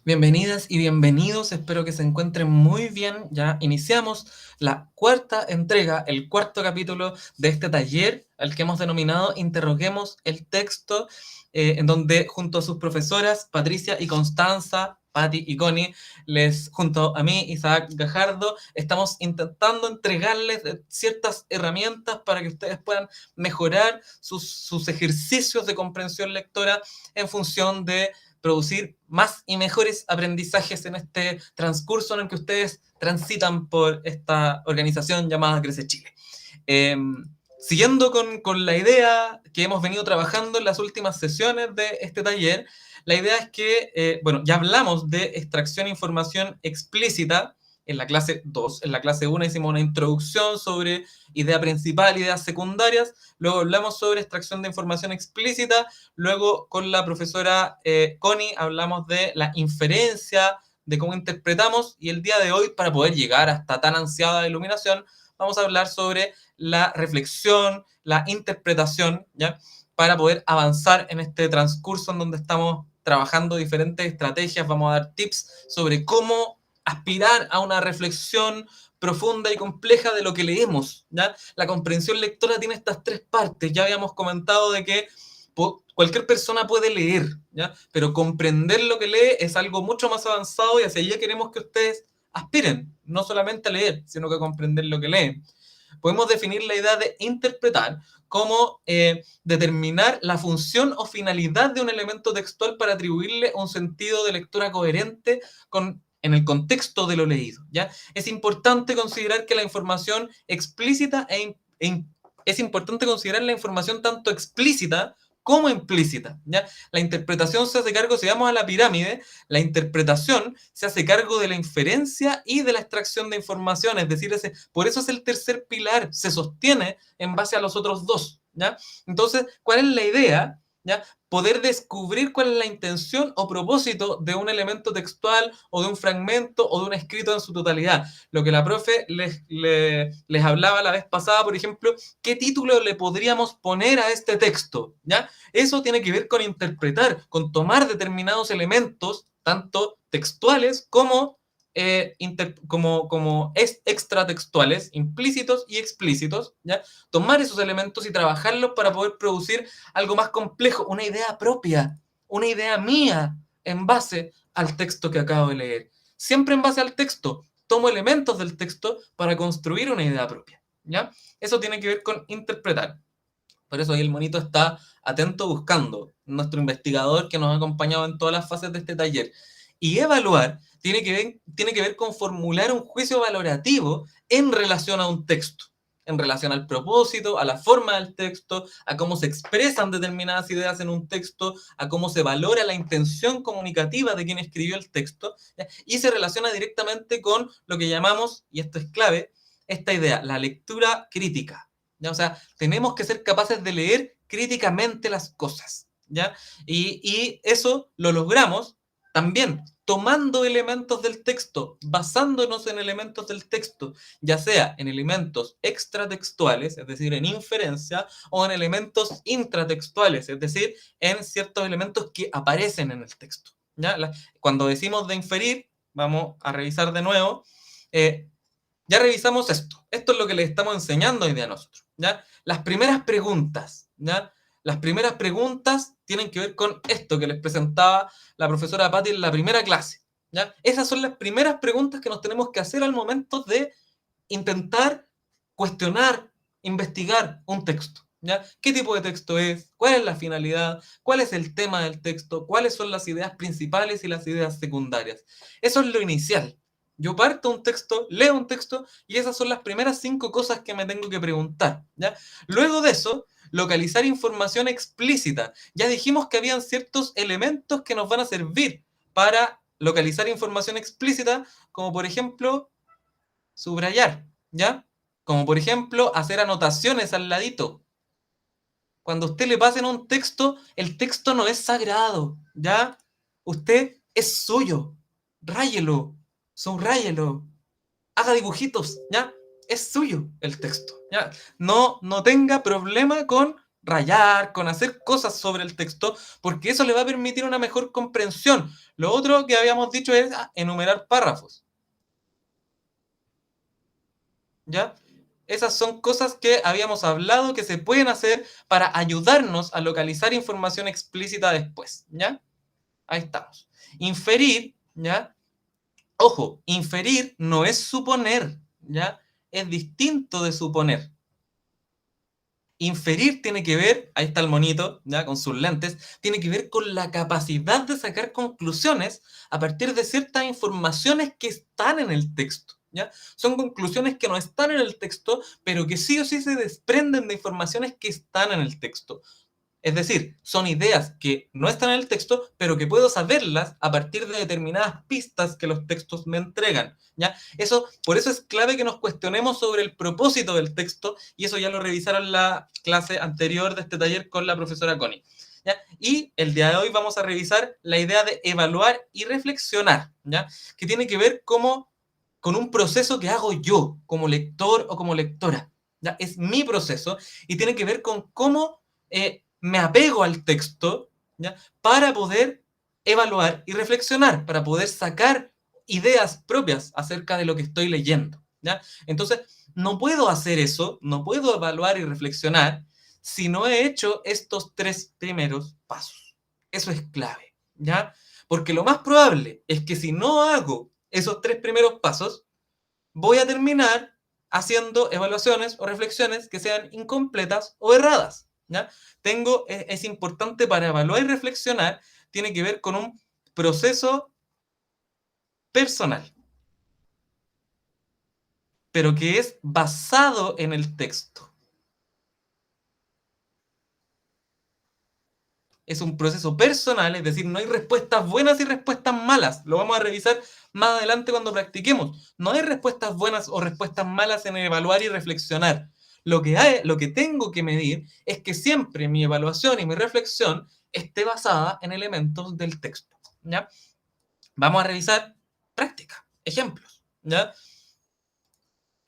Bienvenidas y bienvenidos, espero que se encuentren muy bien. Ya iniciamos la cuarta entrega, el cuarto capítulo de este taller al que hemos denominado Interroguemos el texto, en donde junto a sus profesoras Patricia y Constanza, Patti y Connie, junto a mí, Isaac Gajardo, estamos intentando entregarles ciertas herramientas para que ustedes puedan mejorar sus ejercicios de comprensión lectora en función de producir más y mejores aprendizajes en este transcurso en el que ustedes transitan por esta organización llamada Crece Chile. Eh, Siguiendo con la idea que hemos venido trabajando en las últimas sesiones de este taller, la idea es que, bueno, ya hablamos de extracción de información explícita en la clase 2. En la clase 1 hicimos una introducción sobre idea principal, ideas secundarias. Luego hablamos sobre extracción de información explícita. Luego con la profesora Connie hablamos de la inferencia, de cómo interpretamos. Y el día de hoy, para poder llegar hasta tan ansiada iluminación, vamos a hablar sobre la reflexión, la interpretación, ¿ya? Para poder avanzar en este transcurso en donde estamos trabajando diferentes estrategias. Vamos a dar tips sobre cómo aspirar a una reflexión profunda y compleja de lo que leemos, ¿ya? La comprensión lectora tiene estas tres partes. Ya habíamos comentado de que cualquier persona puede leer, ¿ya? Pero comprender lo que lee es algo mucho más avanzado y hacia allá queremos que ustedes aspiren, no solamente a leer, sino que a comprender lo que leen. Podemos definir la idea de interpretar como determinar la función o finalidad de un elemento textual para atribuirle un sentido de lectura coherente en el contexto de lo leído, ¿ya? Es importante considerar que la información explícita es importante considerar la información tanto explícita como implícita, ¿ya? La interpretación se hace cargo, si vamos a la pirámide, la interpretación se hace cargo de la inferencia y de la extracción de información, es decir, por eso es el tercer pilar, se sostiene en base a los otros dos, ¿ya? Entonces, ¿cuál es la idea? ¿Ya? Poder descubrir cuál es la intención o propósito de un elemento textual o de un fragmento o de un escrito en su totalidad. Lo que la profe les hablaba la vez pasada, por ejemplo, ¿qué título le podríamos poner a este texto? ¿Ya? Eso tiene que ver con interpretar, con tomar determinados elementos, tanto textuales como extratextuales, implícitos y explícitos, ¿ya? Tomar esos elementos y trabajarlos para poder producir algo más complejo, una idea propia, una idea mía en base al texto que acabo de leer. Siempre en base al texto, tomo elementos del texto para construir una idea propia, ¿ya? Eso tiene que ver con interpretar. Por eso ahí el monito está atento buscando, nuestro investigador que nos ha acompañado en todas las fases de este taller. Y evaluar tiene que ver con formular un juicio valorativo en relación a un texto, en relación al propósito, a la forma del texto, a cómo se expresan determinadas ideas en un texto, a cómo se valora la intención comunicativa de quien escribió el texto, ¿ya? Y se relaciona directamente con lo que llamamos, y esto es clave, esta idea, la lectura crítica. ¿Ya? O sea, tenemos que ser capaces de leer críticamente las cosas, ¿ya? Y eso lo logramos también tomando elementos del texto, basándonos en elementos del texto, ya sea en elementos extratextuales, es decir, en inferencia, o en elementos intratextuales, es decir, en ciertos elementos que aparecen en el texto. ¿Ya? Cuando decimos de inferir, vamos a revisar de nuevo, ya revisamos esto. Esto es lo que les estamos enseñando hoy día a nosotros, ¿ya? Las primeras preguntas, ¿ya? Las primeras preguntas tienen que ver con esto que les presentaba la profesora Patti en la primera clase, ¿ya? Esas son las primeras preguntas que nos tenemos que hacer al momento de intentar cuestionar, investigar un texto, ¿ya? ¿Qué tipo de texto es? ¿Cuál es la finalidad? ¿Cuál es el tema del texto? ¿Cuáles son las ideas principales y las ideas secundarias? Eso es lo inicial. Yo parto un texto, leo un texto y esas son las primeras 5 cosas que me tengo que preguntar, ¿ya? Luego de eso, localizar información explícita. Ya dijimos que habían ciertos elementos que nos van a servir para localizar información explícita, como por ejemplo subrayar, ¿ya? Como por ejemplo hacer anotaciones al ladito. Cuando a usted le pasen un texto, el texto no es sagrado, ¿ya? Usted es suyo. Ráyelo, subráyelo, haga dibujitos, ¿ya? Es suyo el texto, ¿ya? No tenga problema con rayar, con hacer cosas sobre el texto, porque eso le va a permitir una mejor comprensión. Lo otro que habíamos dicho es enumerar párrafos, ¿ya? Esas son cosas que habíamos hablado que se pueden hacer para ayudarnos a localizar información explícita después, ¿ya? Ahí estamos. Inferir, ¿ya? Ojo, inferir no es suponer, ¿ya? Es distinto de suponer. Inferir tiene que ver, ahí está el monito, ya con sus lentes, tiene que ver con la capacidad de sacar conclusiones a partir de ciertas informaciones que están en el texto. ¿Ya? Son conclusiones que no están en el texto, pero que sí o sí se desprenden de informaciones que están en el texto. Es decir, son ideas que no están en el texto, pero que puedo saberlas a partir de determinadas pistas que los textos me entregan. ¿Ya? Por eso es clave que nos cuestionemos sobre el propósito del texto, y eso ya lo revisaron en la clase anterior de este taller con la profesora Connie. ¿Ya? Y el día de hoy vamos a revisar la idea de evaluar y reflexionar, ¿ya? Que tiene que ver con un proceso que hago yo como lector o como lectora. ¿Ya? Es mi proceso y tiene que ver con cómo me apego al texto, ¿ya? Para poder evaluar y reflexionar, para poder sacar ideas propias acerca de lo que estoy leyendo. ¿Ya? Entonces, no puedo hacer eso, no puedo evaluar y reflexionar si no he hecho estos tres primeros pasos. Eso es clave, ¿ya? Porque lo más probable es que si no hago esos tres primeros pasos, voy a terminar haciendo evaluaciones o reflexiones que sean incompletas o erradas. ¿Ya? Es importante para evaluar y reflexionar, tiene que ver con un proceso personal, pero que es basado en el texto. Es un proceso personal, es decir, no hay respuestas buenas y respuestas malas. Lo vamos a revisar más adelante cuando practiquemos. No hay respuestas buenas o respuestas malas en evaluar y reflexionar. Lo que tengo que medir es que siempre mi evaluación y mi reflexión esté basada en elementos del texto. ¿Ya? Vamos a revisar práctica, ejemplos. ¿Ya?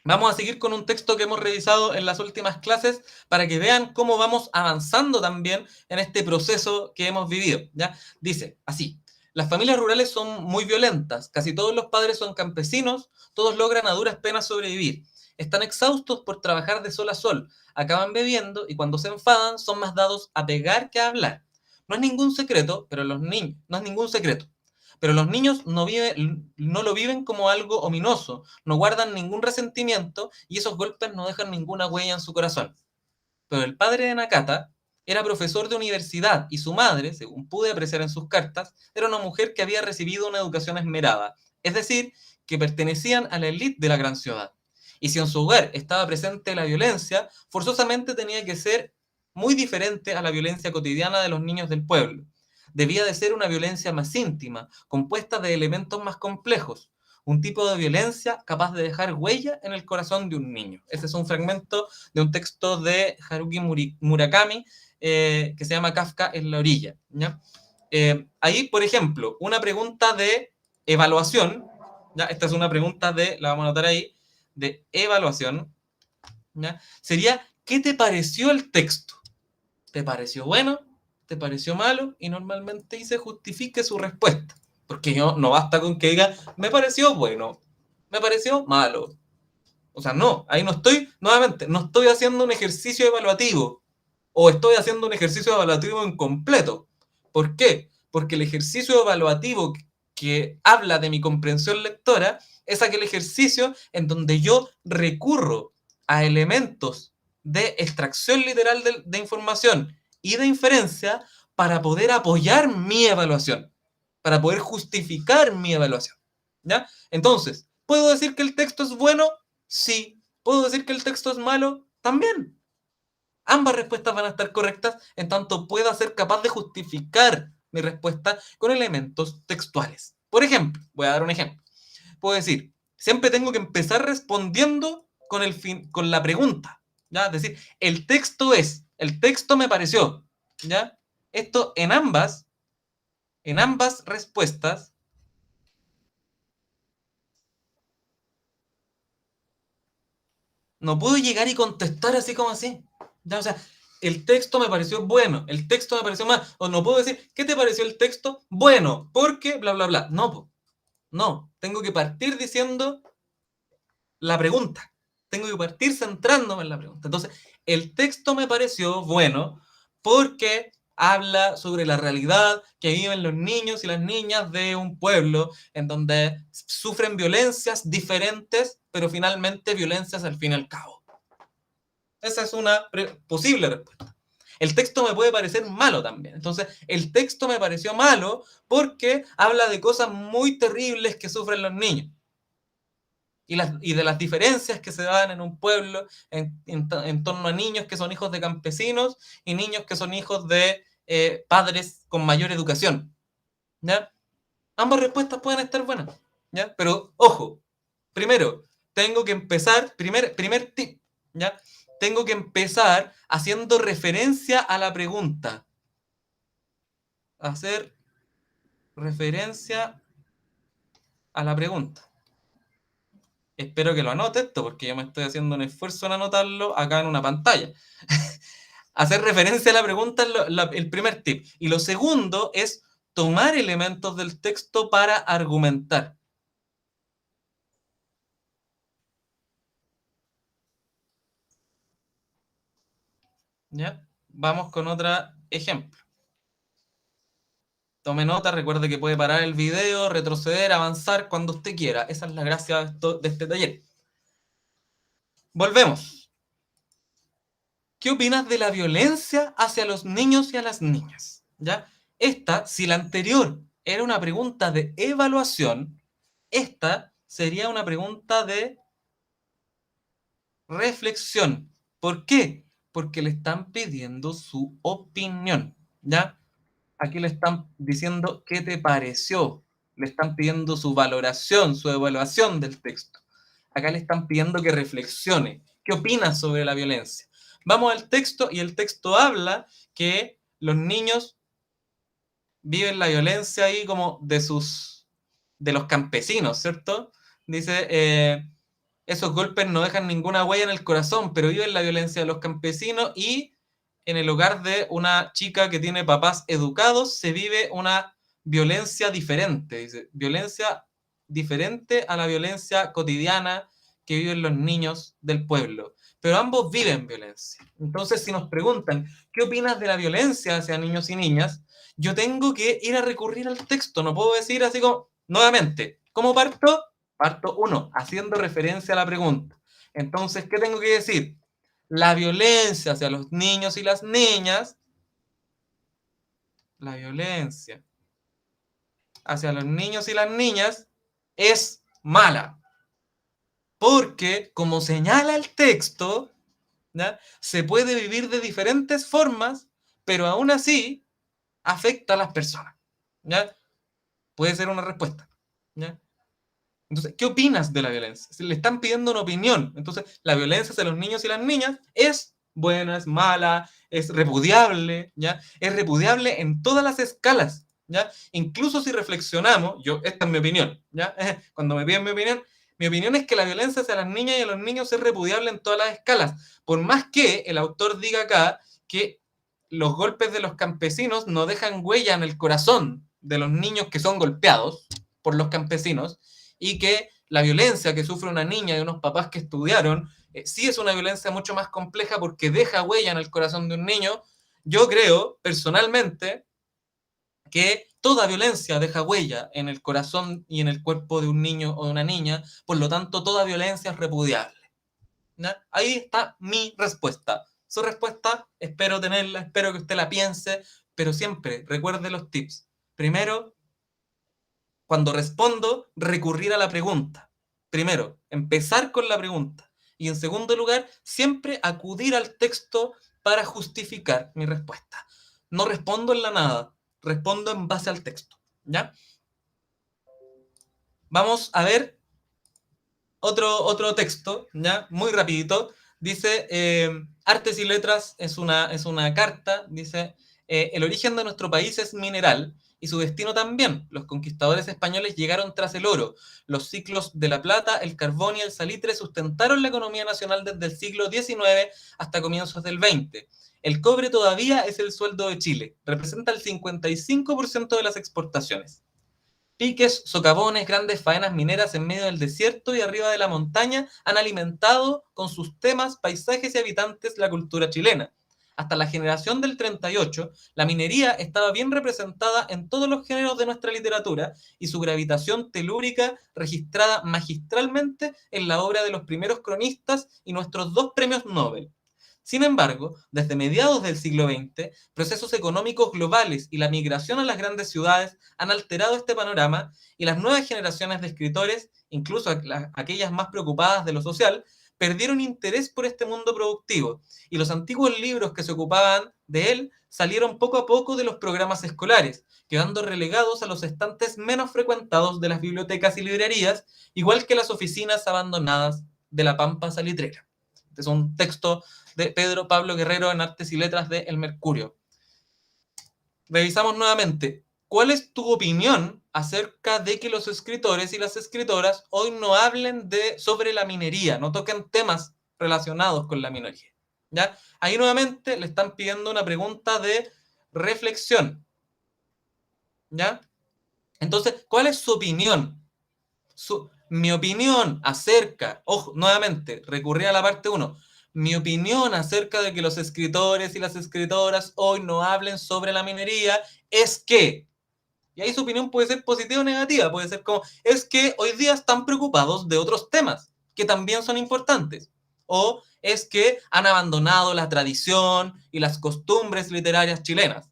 Vamos a seguir con un texto que hemos revisado en las últimas clases para que vean cómo vamos avanzando también en este proceso que hemos vivido. ¿Ya? Dice así, las familias rurales son muy violentas, casi todos los padres son campesinos, todos logran a duras penas sobrevivir. Están exhaustos por trabajar de sol a sol, acaban bebiendo y cuando se enfadan son más dados a pegar que a hablar. No es ningún secreto, pero los niños, no es ningún secreto. Pero los niños no lo viven como algo ominoso, no guardan ningún resentimiento y esos golpes no dejan ninguna huella en su corazón. Pero el padre de Nakata era profesor de universidad y su madre, según pude apreciar en sus cartas, era una mujer que había recibido una educación esmerada, es decir, que pertenecían a la élite de la gran ciudad. Y si en su hogar estaba presente la violencia, forzosamente tenía que ser muy diferente a la violencia cotidiana de los niños del pueblo. Debía de ser una violencia más íntima, compuesta de elementos más complejos, un tipo de violencia capaz de dejar huella en el corazón de un niño. Ese es un fragmento de un texto de Haruki Murakami que se llama Kafka en la orilla. ¿Ya? Ahí, por ejemplo, una pregunta de evaluación, ¿ya? Esta es una pregunta la vamos a anotar ahí, de evaluación, ¿ya? Sería, ¿qué te pareció el texto? ¿Te pareció bueno? ¿Te pareció malo? Y normalmente ahí se justifique su respuesta. Porque yo no basta con que diga, me pareció bueno, me pareció malo. O sea, no, ahí no estoy, nuevamente, no estoy haciendo un ejercicio evaluativo o estoy haciendo un ejercicio evaluativo incompleto. ¿Por qué? Porque el ejercicio evaluativo que habla de mi comprensión lectora es aquel ejercicio en donde yo recurro a elementos de extracción literal de información y de inferencia para poder apoyar mi evaluación, para poder justificar mi evaluación. ¿Ya? Entonces, ¿puedo decir que el texto es bueno? Sí. ¿Puedo decir que el texto es malo? También. Ambas respuestas van a estar correctas en tanto pueda ser capaz de justificar mi respuesta con elementos textuales. Por ejemplo, voy a dar un ejemplo. Puedo decir, siempre tengo que empezar respondiendo con la pregunta. ¿Ya? Es decir, el texto me pareció. ¿Ya? Esto en ambas respuestas, no puedo llegar y contestar así como así. ¿Ya? O sea, el texto me pareció bueno, el texto me pareció mal, o no puedo decir, ¿qué te pareció el texto? Bueno, porque bla, bla, bla. No, no, tengo que partir diciendo la pregunta, tengo que partir centrándome en la pregunta. Entonces, el texto me pareció bueno porque habla sobre la realidad que viven los niños y las niñas de un pueblo en donde sufren violencias diferentes, pero finalmente violencias al fin y al cabo. Esa es una posible respuesta. El texto me puede parecer malo también. Entonces, el texto me pareció malo porque habla de cosas muy terribles que sufren los niños y de las diferencias que se dan en un pueblo en torno a niños que son hijos de campesinos y niños que son hijos de padres con mayor educación. ¿Ya? Ambas respuestas pueden estar buenas. ¿Ya? Pero, ojo, primero, tengo que empezar, primer tip, ¿ya? Tengo que empezar haciendo referencia a la pregunta. Hacer referencia a la pregunta. Espero que lo anote esto, porque yo me estoy haciendo un esfuerzo en anotarlo acá en una pantalla. Hacer referencia a la pregunta es el primer tip. Y lo segundo es tomar elementos del texto para argumentar. ¿Ya? Vamos con otro ejemplo. Tome nota, recuerde que puede parar el video, retroceder, avanzar cuando usted quiera. Esa es la gracia de este taller. Volvemos. ¿Qué opinas de la violencia hacia los niños y a las niñas? ¿Ya? Esta, si la anterior era una pregunta de evaluación, esta sería una pregunta de reflexión. ¿Por qué? Porque le están pidiendo su opinión, ¿ya? Aquí le están diciendo qué te pareció, le están pidiendo su valoración, su evaluación del texto. Acá le están pidiendo que reflexione. ¿Qué opinas sobre la violencia? Vamos al texto y el texto habla que los niños viven la violencia ahí como de los campesinos, ¿cierto? Dice, esos golpes no dejan ninguna huella en el corazón, pero viven la violencia de los campesinos y en el hogar de una chica que tiene papás educados se vive una violencia diferente, dice, violencia diferente a la violencia cotidiana que viven los niños del pueblo. Pero ambos viven violencia. Entonces, si nos preguntan, ¿qué opinas de la violencia hacia niños y niñas? Yo tengo que ir a recurrir al texto, no puedo decir así como, nuevamente, ¿cómo parto? Parto uno, haciendo referencia a la pregunta. Entonces, ¿qué tengo que decir? La violencia hacia los niños y las niñas, la violencia hacia los niños y las niñas es mala. Porque, como señala el texto, ¿ya? Se puede vivir de diferentes formas, pero aún así afecta a las personas. ¿Ya? Puede ser una respuesta. ¿Ya? Entonces, ¿qué opinas de la violencia? Si le están pidiendo una opinión. Entonces, la violencia hacia los niños y las niñas es buena, es mala, es repudiable, ¿ya? Es repudiable en todas las escalas, ¿ya? Incluso si reflexionamos, esta es mi opinión, ¿ya? Cuando me piden mi opinión es que la violencia hacia las niñas y a los niños es repudiable en todas las escalas. Por más que el autor diga acá que los golpes de los campesinos no dejan huella en el corazón de los niños que son golpeados por los campesinos, y que la violencia que sufre una niña y unos papás que estudiaron sí es una violencia mucho más compleja porque deja huella en el corazón de un niño. Yo creo, personalmente, que toda violencia deja huella en el corazón y en el cuerpo de un niño o de una niña, por lo tanto, toda violencia es repudiable. ¿No? Ahí está mi respuesta. Su respuesta, espero tenerla, espero que usted la piense, pero siempre recuerde los tips. Primero, cuando respondo, recurrir a la pregunta. Primero, empezar con la pregunta. Y en segundo lugar, siempre acudir al texto para justificar mi respuesta. No respondo en la nada, respondo en base al texto. ¿Ya? Vamos a ver otro texto, ¿ya? Muy rapidito. Dice, Artes y Letras es una carta, dice, el origen de nuestro país es mineral y su destino también. Los conquistadores españoles llegaron tras el oro. Los ciclos de la plata, el carbón y el salitre sustentaron la economía nacional desde el siglo XIX hasta comienzos del XX. El cobre todavía es el sueldo de Chile, representa el 55% de las exportaciones. Piques, socavones, grandes faenas mineras en medio del desierto y arriba de la montaña han alimentado con sus temas, paisajes y habitantes la cultura chilena. Hasta la generación del 38, la minería estaba bien representada en todos los géneros de nuestra literatura y su gravitación telúrica registrada magistralmente en la obra de los primeros cronistas y nuestros dos premios Nobel. Sin embargo, desde mediados del siglo XX, procesos económicos globales y la migración a las grandes ciudades han alterado este panorama y las nuevas generaciones de escritores, incluso aquellas más preocupadas de lo social, perdieron interés por este mundo productivo y los antiguos libros que se ocupaban de él salieron poco a poco de los programas escolares, quedando relegados a los estantes menos frecuentados de las bibliotecas y librerías, igual que las oficinas abandonadas de la pampa salitrera. Este es un texto de Pedro Pablo Guerrero en Artes y Letras de El Mercurio. Revisamos nuevamente. ¿Cuál es tu opinión acerca de que los escritores y las escritoras hoy no hablen sobre la minería, no toquen temas relacionados con la minería? ¿Ya? Ahí nuevamente le están pidiendo una pregunta de reflexión. ¿Ya? Entonces, ¿cuál es su opinión? Mi opinión acerca, ojo, nuevamente, recurrí a la parte 1, mi opinión acerca de que los escritores y las escritoras hoy no hablen sobre la minería es que, y ahí su opinión puede ser positiva o negativa, puede ser como, es que hoy día están preocupados de otros temas que también son importantes, o es que han abandonado la tradición y las costumbres literarias chilenas.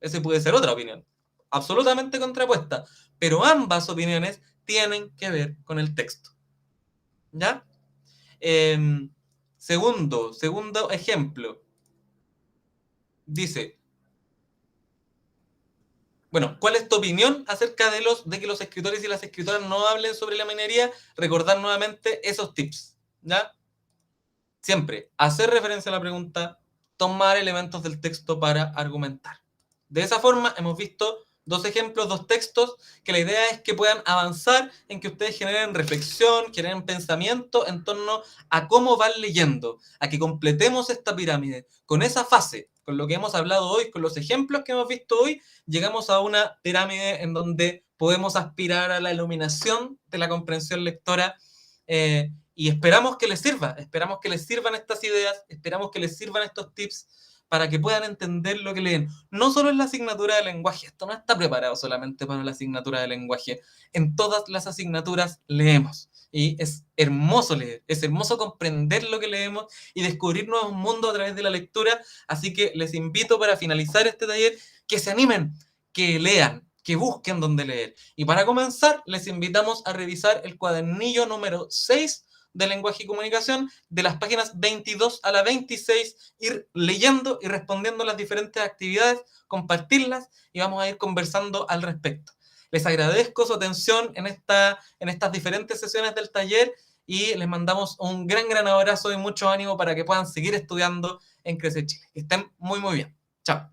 Esa puede ser otra opinión, absolutamente contrapuesta, pero ambas opiniones tienen que ver con el texto. ¿Ya? Segundo ejemplo. Dice, bueno, ¿cuál es tu opinión acerca de que los escritores y las escritoras no hablen sobre la minería? Recordar nuevamente esos tips. ¿Ya? Siempre hacer referencia a la pregunta, tomar elementos del texto para argumentar. De esa forma hemos visto dos ejemplos, dos textos, que la idea es que puedan avanzar en que ustedes generen reflexión, generen pensamiento en torno a cómo van leyendo, a que completemos esta pirámide. Con esa fase, con lo que hemos hablado hoy, con los ejemplos que hemos visto hoy, llegamos a una pirámide en donde podemos aspirar a la iluminación de la comprensión lectora, y esperamos que les sirvan estas ideas, esperamos que les sirvan estos tips para que puedan entender lo que leen. No solo en la asignatura de lenguaje, esto no está preparado solamente para la asignatura de lenguaje. En todas las asignaturas leemos. Y es hermoso leer, es hermoso comprender lo que leemos y descubrir nuevos mundos a través de la lectura. Así que les invito para finalizar este taller que se animen, que lean, que busquen dónde leer. Y para comenzar, les invitamos a revisar el cuadernillo número 6 de lenguaje y comunicación, de las páginas 22 a la 26, ir leyendo y respondiendo las diferentes actividades, compartirlas y vamos a ir conversando al respecto. Les agradezco su atención en estas diferentes sesiones del taller y les mandamos un gran abrazo y mucho ánimo para que puedan seguir estudiando en Crece Chile. Que estén muy bien. Chao.